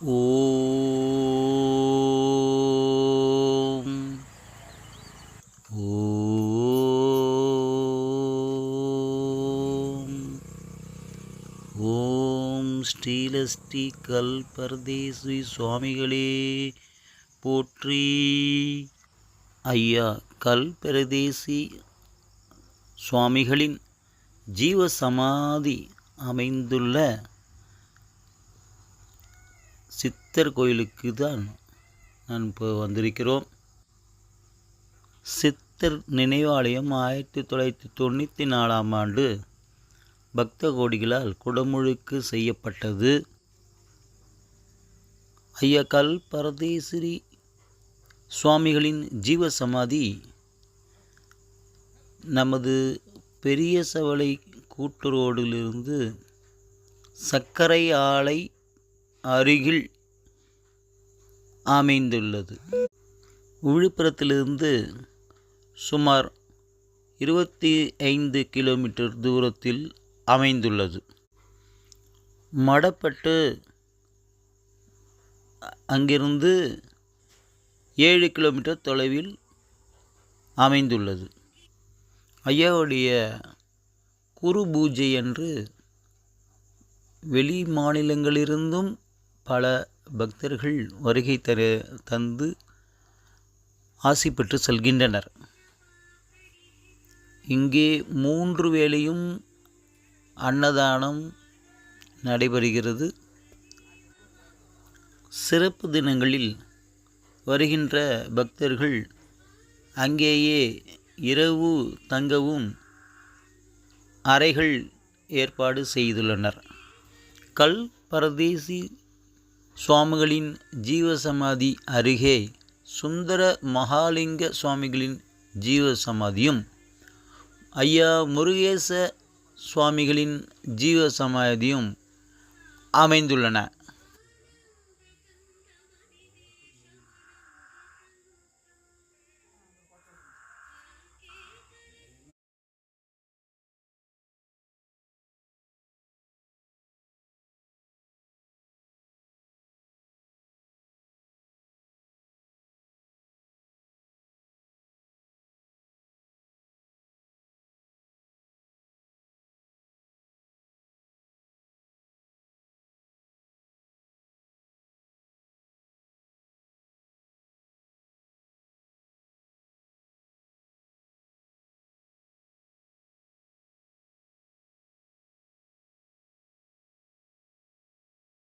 ஓம் ஓம் ஓம் ஸ்ரீலஸ்ரீ கல்பரதேசி சுவாமிகளே போற்றி. ஐயா கல்பரதேசி சுவாமிகளின் ஜீவசமாதி அமைந்துள்ள சித்தர் கோயிலுக்கு தான் நான் இப்போ வந்திருக்கிறோம். சித்தர் நினைவாலயம் 1994ஆம் ஆண்டு பக்த கோடிகளால் குடமுழுக்கு செய்யப்பட்டது. ஐயா கல்பரதேசி சுவாமிகளின் ஜீவசமாதி நமது பெரிய சவளை கூட்டுரோடிலிருந்து சர்க்கரை ஆலை அருகில் அமைந்துள்ளது. விழுப்புரத்திலிருந்து சுமார் 25 கிலோமீட்டர் தூரத்தில் அமைந்துள்ளது. மடப்பட்டு அங்கிருந்து 7 கிலோமீட்டர் தொலைவில் அமைந்துள்ளது. ஐயாவுடைய குரு பூஜை அன்று வெளி மாநிலங்களிலிருந்தும் பல பக்தர்கள் வருகை தந்து ஆசி பெற்று செல்கின்றனர். இங்கே 3 வேளையும் அன்னதானம் நடைபெறுகிறது. சிறப்பு தினங்களில் வருகின்ற பக்தர்கள் அங்கேயே இரவு தங்கவும் அறைகள் ஏற்பாடு செய்துள்ளனர். கல்பரதேசி சுவாமிகளின் ஜீவசமாதி அருகே சுந்தர மகாலிங்க சுவாமிகளின் ஜீவசமாதியும் ஐயா முருகேச சுவாமிகளின் ஜீவசமாதியும் அமைந்துள்ளன.